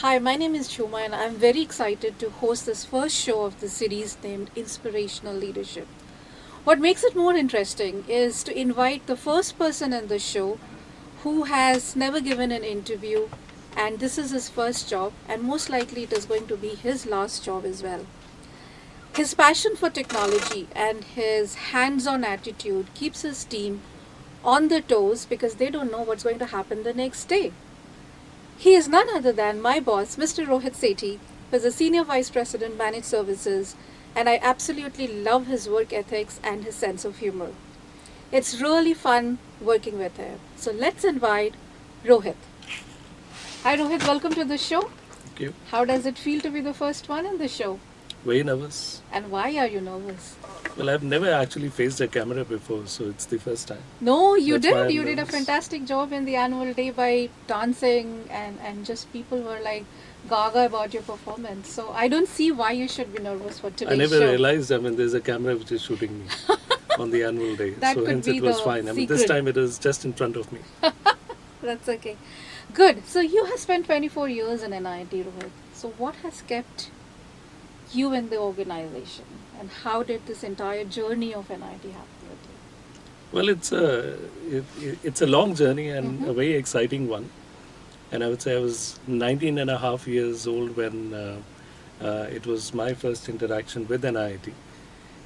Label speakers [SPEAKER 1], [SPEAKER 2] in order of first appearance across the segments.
[SPEAKER 1] Hi, my name is Chuma and I'm very excited to host this first show of the series named Inspirational Leadership. What makes it more interesting is to invite the first person in the show who has never given an interview, and this is his first job, and most likely it is going to be his last job as well. His passion for technology and his hands-on attitude keeps his team on their toes because they don't know what's going to happen the next day. He is none other than my boss, Mr. Rohit Sethi, who is a Senior Vice President, Managed Services, and I absolutely love his work ethics and his sense of humor. It's really fun working with him. So let's invite Rohit. Hi Rohit, welcome to the show.
[SPEAKER 2] Thank you.
[SPEAKER 1] How does it feel to be the first one in the show?
[SPEAKER 2] Very nervous.
[SPEAKER 1] And why are you nervous?
[SPEAKER 2] Well, I've never actually faced a camera before, so it's the first time.
[SPEAKER 1] No, you
[SPEAKER 2] That's why
[SPEAKER 1] did.
[SPEAKER 2] I'm
[SPEAKER 1] You did a
[SPEAKER 2] nervous.
[SPEAKER 1] fantastic job in the annual day by dancing and just people were like gaga about your performance. So I don't see why you should be nervous for today's
[SPEAKER 2] I never
[SPEAKER 1] show.
[SPEAKER 2] realized, there's a camera which is shooting me on the annual day.
[SPEAKER 1] That
[SPEAKER 2] so
[SPEAKER 1] could
[SPEAKER 2] hence
[SPEAKER 1] be
[SPEAKER 2] it was
[SPEAKER 1] the
[SPEAKER 2] fine. This
[SPEAKER 1] secret.
[SPEAKER 2] time it is just in front of me.
[SPEAKER 1] That's okay. Good. So you have spent 24 years in NIIT, Rohit. So what has kept you in the organization, and how did this entire journey of NIIT happen with you?
[SPEAKER 2] Well, it's a long journey and a very exciting one. And I would say I was 19 and a half years old when it was my first interaction with NIIT.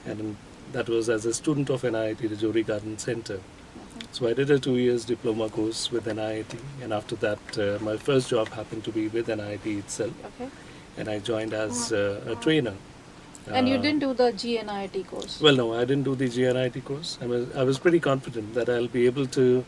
[SPEAKER 2] And that was as a student of NIIT, the Jori Garden Center. So I did a 2 years diploma course with NIIT, and after that my first job happened to be with NIIT itself,
[SPEAKER 1] Okay.
[SPEAKER 2] and I joined as a trainer.
[SPEAKER 1] And you
[SPEAKER 2] Uh,
[SPEAKER 1] didn't do the GNIT course?
[SPEAKER 2] Well, no, I didn't do the GNIT course. I was pretty confident that I'll be able to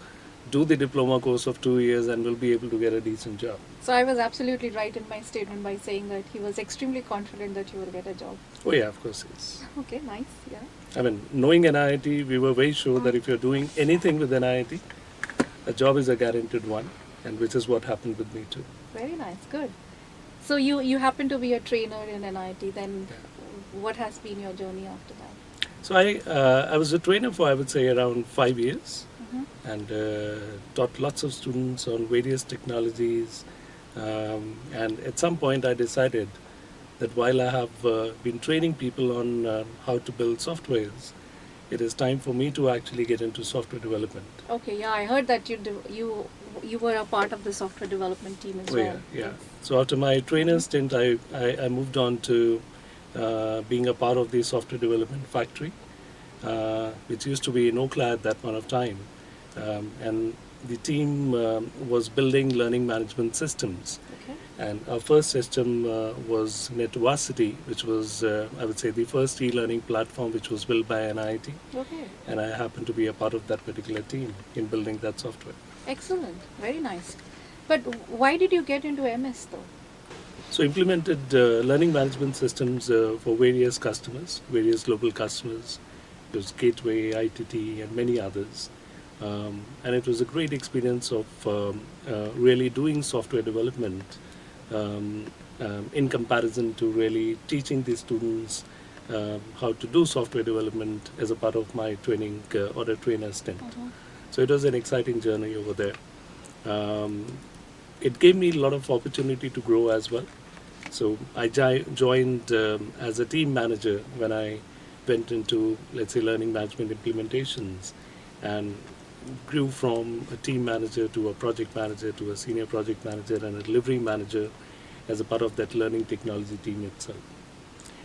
[SPEAKER 2] do the diploma course of 2 years and will be able to get a decent job.
[SPEAKER 1] So I was absolutely right in my statement by saying that he was extremely confident that you will get a job.
[SPEAKER 2] Oh yeah, of course, yes.
[SPEAKER 1] Okay, nice, yeah.
[SPEAKER 2] Knowing NIIT, we were very sure that if you're doing anything with NIIT, a job is a guaranteed one, and which is what happened with me too.
[SPEAKER 1] Very nice, good. So you happen to be a trainer in NIIT, then what has been your journey after that?
[SPEAKER 2] So I was a trainer for, I would say, around 5 years, and taught lots of students on various technologies. And at some point I decided that while I have been training people on how to build softwares, it is time for me to actually get into software development.
[SPEAKER 1] Okay, yeah, I heard that you were a part of the software development team as well.
[SPEAKER 2] Yeah. So after my trainer stint, I moved on to being a part of the software development factory, which used to be in Oakland at that point of time. And the team was building learning management systems.
[SPEAKER 1] Okay.
[SPEAKER 2] And our first system was NetVarsity, which was, I would say, the first e-learning platform which was built by NIIT.
[SPEAKER 1] Okay.
[SPEAKER 2] And I happened to be a part of that particular team in building that software.
[SPEAKER 1] Excellent. Very nice. But why did you get into MS though?
[SPEAKER 2] So implemented learning management systems for various customers, various global customers. It was Gateway, ITT, and many others. And it was a great experience of really doing software development in comparison to really teaching the students how to do software development as a part of my training or a trainer stint. So it was an exciting journey over there. It gave me a lot of opportunity to grow as well. So I joined as a team manager when I went into, let's say, learning management implementations, and grew from a team manager to a project manager to a senior project manager and a delivery manager as a part of that learning technology team itself.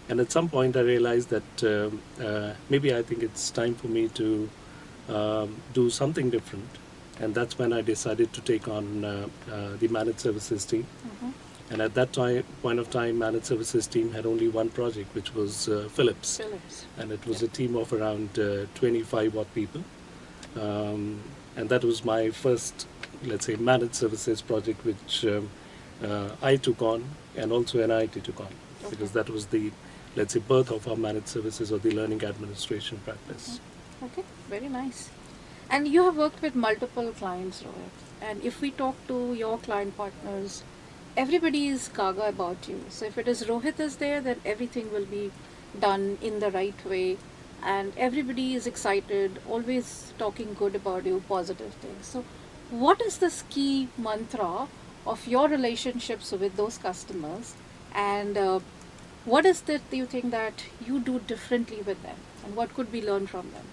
[SPEAKER 2] And at some point I realized that maybe I think it's time for me to do something different. And that's when I decided to take on the managed services team. And at that point of time, managed services team had only one project, which was Philips. And it was a team of around 25 odd people. And that was my first, let's say, managed services project, which I took on, and also NIIT took on, because that was the, let's say, birth of our managed services or the learning administration practice.
[SPEAKER 1] Okay, very nice. And you have worked with multiple clients, Rohit. And if we talk to your client partners, everybody is gaga about you. So if it is Rohit is there, then everything will be done in the right way. And everybody is excited, always talking good about you, positive things. So what is this key mantra of your relationships with those customers, and what is it you think that you do differently with them, and what could we learn from them?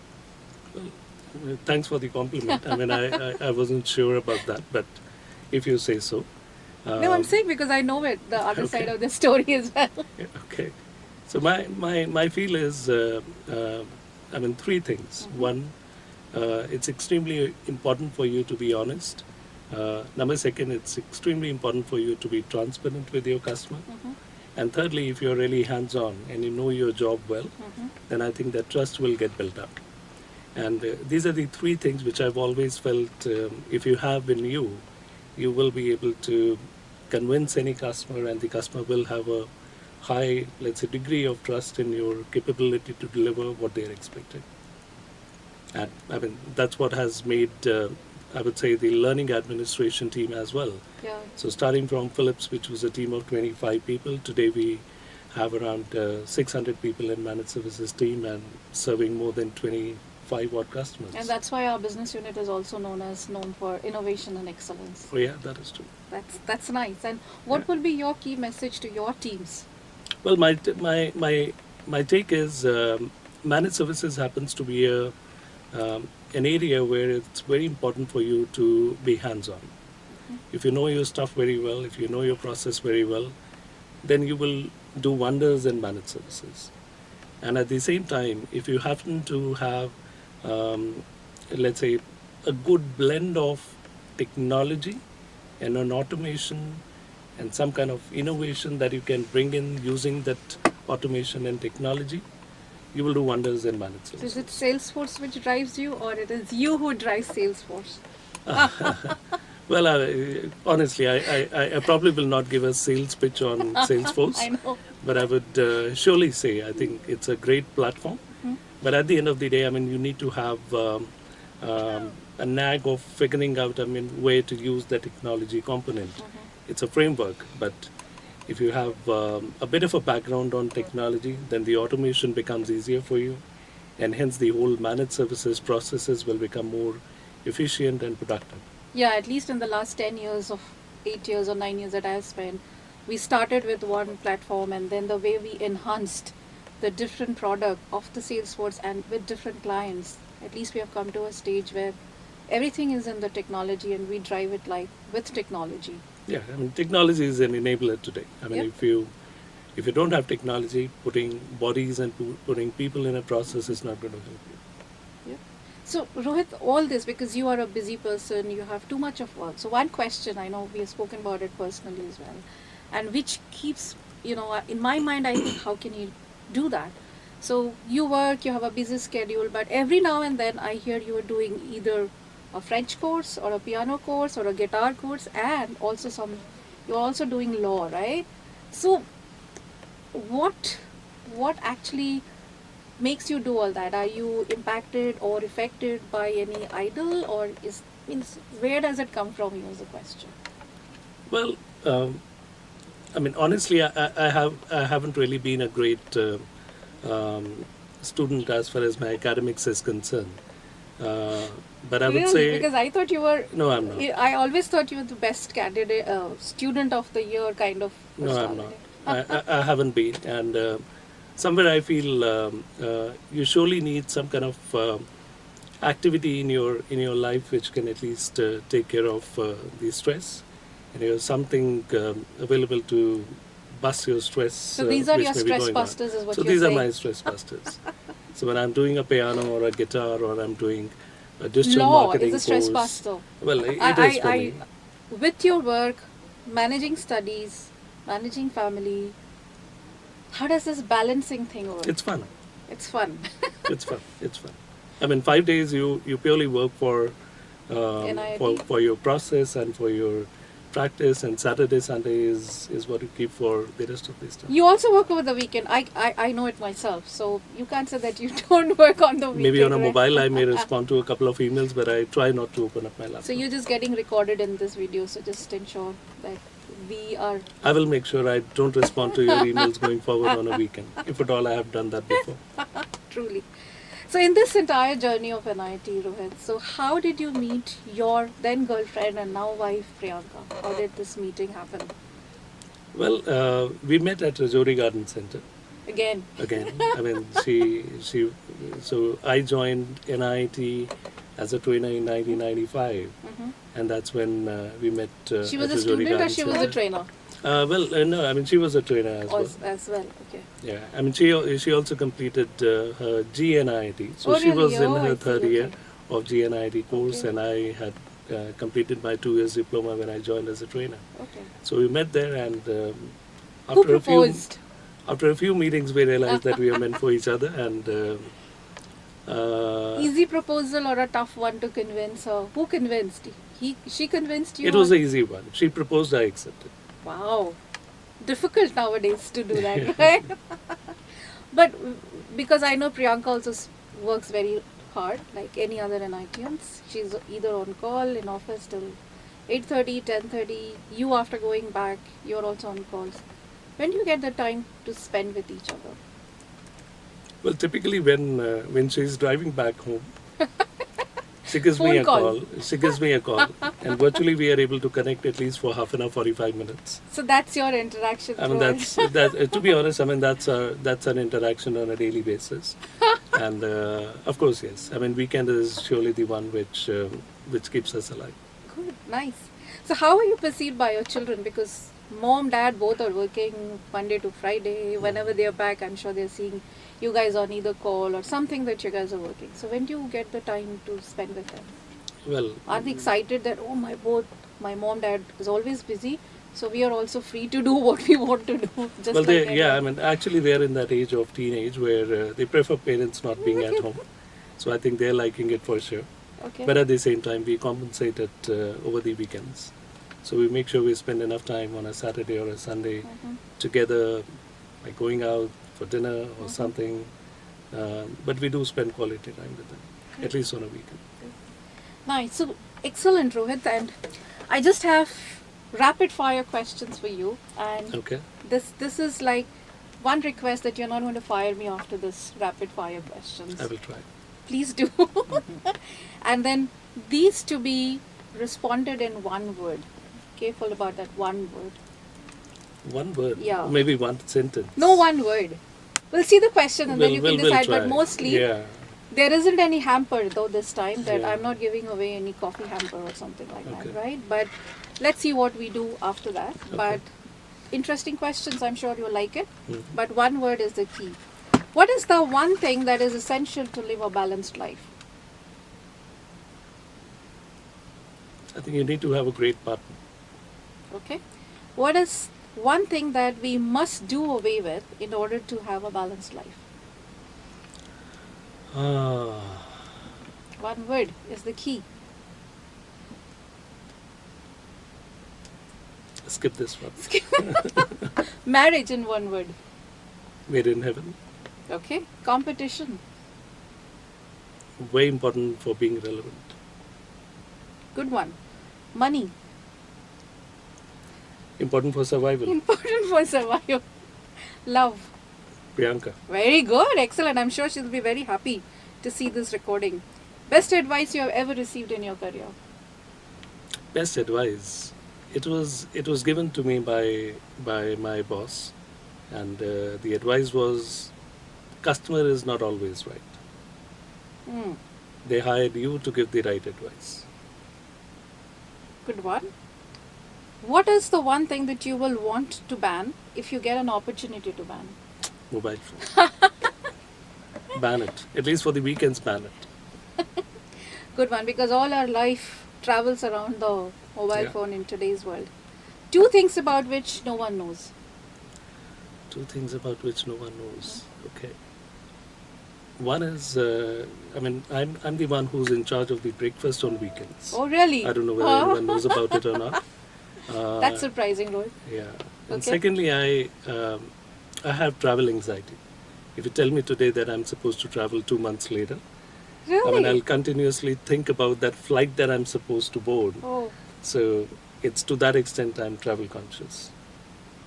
[SPEAKER 2] Well, thanks for the compliment. I mean, I wasn't sure about that, but if you say so.
[SPEAKER 1] No, I'm saying because I know it, the other side of the story as well.
[SPEAKER 2] Yeah, okay. So my feel is, I mean, three things. One, it's extremely important for you to be honest. Number second, it's extremely important for you to be transparent with your customer. And thirdly, if you're really hands-on and you know your job well, then I think that trust will get built up. And these are the three things which I've always felt if you have in you, you will be able to convince any customer, and the customer will have a high, let's say, degree of trust in your capability to deliver what they're expecting. And I mean, that's what has made, I would say, the learning administration team as well.
[SPEAKER 1] Yeah.
[SPEAKER 2] So starting from Philips, which was a team of 25 people, today we have around 600 people in managed services team and serving more than 25 odd customers.
[SPEAKER 1] And that's why our business unit is also known for innovation and excellence.
[SPEAKER 2] Oh yeah, that is true.
[SPEAKER 1] That's nice. And what will be your key message to your teams?
[SPEAKER 2] Well, my take is managed services happens to be an area where it's very important for you to be hands-on. If you know your stuff very well, if you know your process very well, then you will do wonders in managed services. And at the same time, if you happen to have, let's say, a good blend of technology and an automation and some kind of innovation that you can bring in using that automation and technology, you will do wonders in managed services.
[SPEAKER 1] Is it Salesforce which drives you, or it is you who drives Salesforce?
[SPEAKER 2] Well, honestly, I probably will not give a sales pitch on Salesforce.
[SPEAKER 1] I know.
[SPEAKER 2] But I would surely say I think it's a great platform. But at the end of the day, I mean, you need to have a knack of figuring out, I mean, where to use the technology component. It's a framework, but if you have a bit of a background on technology, then the automation becomes easier for you, and hence the whole managed services processes will become more efficient and productive.
[SPEAKER 1] Yeah, at least in the last 10 years of 8 years or 9 years that I have spent, we started with one platform, and then the way we enhanced the different product of the Salesforce and with different clients, at least we have come to a stage where everything is in the technology and we drive it like with technology.
[SPEAKER 2] Yeah, I mean, technology is an enabler today. I mean,
[SPEAKER 1] Yep.
[SPEAKER 2] if you don't have technology, putting bodies and putting people in a process is not going to help you.
[SPEAKER 1] Yeah. So Rohit, all this because you are a busy person, you have too much of work. So one question, I know we have spoken about it personally as well, and which keeps, in my mind, I think, how can you do that? So you work, you have a busy schedule, but every now and then I hear you are doing either a French course or a piano course or a guitar course, and also you're also doing law, right? So what actually makes you do all that? Are you impacted or affected by any idol, or where does it come from? Is the question.
[SPEAKER 2] Well, I mean, honestly, I haven't really been a great student as far as my academics is concerned. But I would
[SPEAKER 1] Really?
[SPEAKER 2] say
[SPEAKER 1] Because I thought you were.
[SPEAKER 2] no, I'm not.
[SPEAKER 1] I always thought you were the best candidate, student of the year kind of.
[SPEAKER 2] No, I'm not.
[SPEAKER 1] personality.
[SPEAKER 2] I haven't been, and somewhere I feel you surely need some kind of activity in your life which can at least take care of the stress, and you have something available to bust your stress.
[SPEAKER 1] So these are
[SPEAKER 2] which
[SPEAKER 1] your
[SPEAKER 2] may be
[SPEAKER 1] stress
[SPEAKER 2] going on.
[SPEAKER 1] busters, is what
[SPEAKER 2] So
[SPEAKER 1] you're
[SPEAKER 2] these
[SPEAKER 1] saying.
[SPEAKER 2] are my stress busters. So when I'm doing a piano or a guitar or I'm doing a digital
[SPEAKER 1] Law
[SPEAKER 2] marketing
[SPEAKER 1] is a stress
[SPEAKER 2] course,
[SPEAKER 1] buster.
[SPEAKER 2] well, it is for me.
[SPEAKER 1] With your work, managing studies, managing family, how does this balancing thing work?
[SPEAKER 2] It's fun.
[SPEAKER 1] It's fun.
[SPEAKER 2] It's fun. It's fun. I mean, 5 days you purely work for
[SPEAKER 1] NIIT.
[SPEAKER 2] your process and for your practice, and Saturday, Sunday is what you keep for the rest of the stuff.
[SPEAKER 1] You also work over the weekend. I know it myself, so you can't say that you don't work on the weekend.
[SPEAKER 2] Maybe on a
[SPEAKER 1] right?
[SPEAKER 2] mobile I may respond to a couple of emails, but I try not to open up my laptop.
[SPEAKER 1] So you're just getting recorded in this video, so just ensure that we are.
[SPEAKER 2] I will make sure I don't respond to your emails going forward on a weekend, if at all I have done that before.
[SPEAKER 1] Truly. So in this entire journey of NIT, Rohit, so how did you meet your then girlfriend and now wife Priyanka? How did this meeting happen?
[SPEAKER 2] Well, we met at Rajouri Garden Center.
[SPEAKER 1] Again.
[SPEAKER 2] I mean, so I joined NIT as a trainer in 1995, and that's when we met.
[SPEAKER 1] She was
[SPEAKER 2] at
[SPEAKER 1] a
[SPEAKER 2] Rajouri
[SPEAKER 1] student or
[SPEAKER 2] Garden
[SPEAKER 1] she was a
[SPEAKER 2] Center.
[SPEAKER 1] trainer?
[SPEAKER 2] No, I mean, she was a trainer as well.
[SPEAKER 1] As well, okay.
[SPEAKER 2] Yeah, I mean, she also completed her GNIT, so
[SPEAKER 1] Oh,
[SPEAKER 2] she was
[SPEAKER 1] really?
[SPEAKER 2] in
[SPEAKER 1] Oh, I
[SPEAKER 2] her
[SPEAKER 1] see,
[SPEAKER 2] third
[SPEAKER 1] okay.
[SPEAKER 2] year of GNIT course,
[SPEAKER 1] Okay.
[SPEAKER 2] and I had completed my 2 years diploma when I joined as a trainer.
[SPEAKER 1] Okay.
[SPEAKER 2] So we met there, and
[SPEAKER 1] Who
[SPEAKER 2] after
[SPEAKER 1] proposed?
[SPEAKER 2] after a few meetings, we realized that we are meant for each other, and
[SPEAKER 1] Easy proposal or a tough one to convince her? Who convinced? She convinced you?
[SPEAKER 2] it was
[SPEAKER 1] or-
[SPEAKER 2] an easy one. She proposed, I accepted.
[SPEAKER 1] Wow. Difficult nowadays to do that, right? But because I know Priyanka also works very hard, like any other NITians. She's either on call in office till 8:30, 10:30. You after going back, you're also on calls. When do you get the time to spend with each other?
[SPEAKER 2] Well, typically when she's driving back home, she gives me
[SPEAKER 1] Phone
[SPEAKER 2] a
[SPEAKER 1] call.
[SPEAKER 2] call. She gives me a call, and virtually we are able to connect at least for half an hour, 45 minutes.
[SPEAKER 1] So that's your interaction.
[SPEAKER 2] I mean,
[SPEAKER 1] throughout.
[SPEAKER 2] to be honest, I mean, that's an interaction on a daily basis. And of course, yes. I mean, weekend is surely the one which keeps us alive.
[SPEAKER 1] Good, nice. So how are you perceived by your children? Because mom, dad both are working Monday to Friday. Whenever they're back, I'm sure they're seeing you guys on either call or something that you guys are working. So when do you get the time to spend with them?
[SPEAKER 2] Well,
[SPEAKER 1] Are they excited that, oh my mom, dad is always busy, so we are also free to do what we want to do? Just
[SPEAKER 2] well,
[SPEAKER 1] like
[SPEAKER 2] I mean, actually, they're in that age of teenage where they prefer parents not being at home. So I think they're liking it for sure.
[SPEAKER 1] Okay.
[SPEAKER 2] But at the same time, we compensate it over the weekends. So we make sure we spend enough time on a Saturday or a Sunday together, like going out for dinner or something. But we do spend quality time with them, at least on a weekend.
[SPEAKER 1] Nice. So excellent, Rohit. And I just have rapid fire questions for you. And
[SPEAKER 2] Okay.
[SPEAKER 1] this is like one request that you're not going to fire me after this rapid fire questions.
[SPEAKER 2] I will try.
[SPEAKER 1] Please do. And then these to be responded in one word. Careful about that one word.
[SPEAKER 2] One word.
[SPEAKER 1] Yeah.
[SPEAKER 2] Maybe one sentence.
[SPEAKER 1] No, one word. We'll see the question and then you can
[SPEAKER 2] we'll
[SPEAKER 1] decide.
[SPEAKER 2] try.
[SPEAKER 1] But mostly,
[SPEAKER 2] Yeah.
[SPEAKER 1] there isn't any hamper though this time that
[SPEAKER 2] Yeah.
[SPEAKER 1] I'm not giving away any coffee hamper or something like
[SPEAKER 2] Okay.
[SPEAKER 1] that, right? But let's see what we do after that.
[SPEAKER 2] Okay.
[SPEAKER 1] But interesting questions, I'm sure you'll like it.
[SPEAKER 2] Mhm.
[SPEAKER 1] But one word is the key. What is the one thing that is essential to live a balanced life?
[SPEAKER 2] I think you need to have a great partner.
[SPEAKER 1] Okay. What is one thing that we must do away with in order to have a balanced life? One word is the key.
[SPEAKER 2] Skip this one.
[SPEAKER 1] Marriage in one word.
[SPEAKER 2] Made in heaven.
[SPEAKER 1] Okay. Competition.
[SPEAKER 2] Way important for being relevant.
[SPEAKER 1] Good one. Money.
[SPEAKER 2] Important for survival.
[SPEAKER 1] Important for survival. Love.
[SPEAKER 2] Priyanka.
[SPEAKER 1] Very good. Excellent. I'm sure she'll be very happy to see this recording. Best advice you have ever received in your career?
[SPEAKER 2] Best advice. It was given to me by my boss, and the advice was, customer is not always right.
[SPEAKER 1] Hmm.
[SPEAKER 2] They hired you to give the right advice.
[SPEAKER 1] Good one. What is the one thing that you will want to ban if you get an opportunity to ban?
[SPEAKER 2] Mobile phone. Ban it. At least for the weekends, ban it.
[SPEAKER 1] Good one, because all our life travels around the mobile
[SPEAKER 2] Yeah.
[SPEAKER 1] phone in today's world. Two things about which no one knows.
[SPEAKER 2] Two things about which no one knows. Okay. One is, I'm the one who's in charge of the breakfast on weekends.
[SPEAKER 1] Oh, really?
[SPEAKER 2] I don't know whether anyone knows about it or not.
[SPEAKER 1] That's surprising, Rohit.
[SPEAKER 2] Yeah. And
[SPEAKER 1] Okay.
[SPEAKER 2] secondly, I have travel anxiety. If you tell me today that I'm supposed to travel 2 months later,
[SPEAKER 1] Really?
[SPEAKER 2] I'll continuously think about that flight that I'm supposed to board.
[SPEAKER 1] Oh,
[SPEAKER 2] So it's to that extent I'm travel conscious.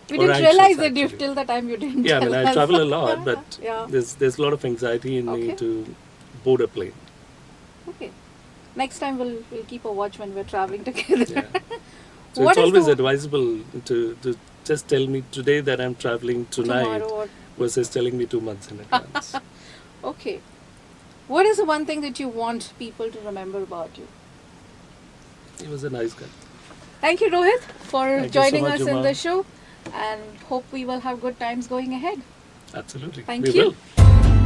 [SPEAKER 1] we
[SPEAKER 2] Or
[SPEAKER 1] didn't
[SPEAKER 2] anxious,
[SPEAKER 1] realize it
[SPEAKER 2] actually.
[SPEAKER 1] till the time you didn't
[SPEAKER 2] Yeah, I mean,
[SPEAKER 1] tell
[SPEAKER 2] I
[SPEAKER 1] us.
[SPEAKER 2] travel a lot, but
[SPEAKER 1] Yeah.
[SPEAKER 2] there's a lot of anxiety in me
[SPEAKER 1] Okay.
[SPEAKER 2] to board a plane.
[SPEAKER 1] Okay. Next time we'll keep a watch when we're traveling together.
[SPEAKER 2] Yeah. So
[SPEAKER 1] What
[SPEAKER 2] it's
[SPEAKER 1] is
[SPEAKER 2] always
[SPEAKER 1] the
[SPEAKER 2] advisable to just tell me today that I'm traveling tonight
[SPEAKER 1] tomorrow or
[SPEAKER 2] versus telling me 2 months in advance.
[SPEAKER 1] okay. What is the one thing that you want people to remember about you?
[SPEAKER 2] He was a nice guy.
[SPEAKER 1] Thank you, Rohit, for
[SPEAKER 2] Thank you so
[SPEAKER 1] joining
[SPEAKER 2] much,
[SPEAKER 1] us in
[SPEAKER 2] Uma.
[SPEAKER 1] the show, and hope we will have good times going ahead.
[SPEAKER 2] Absolutely.
[SPEAKER 1] Thank
[SPEAKER 2] We
[SPEAKER 1] you.
[SPEAKER 2] will.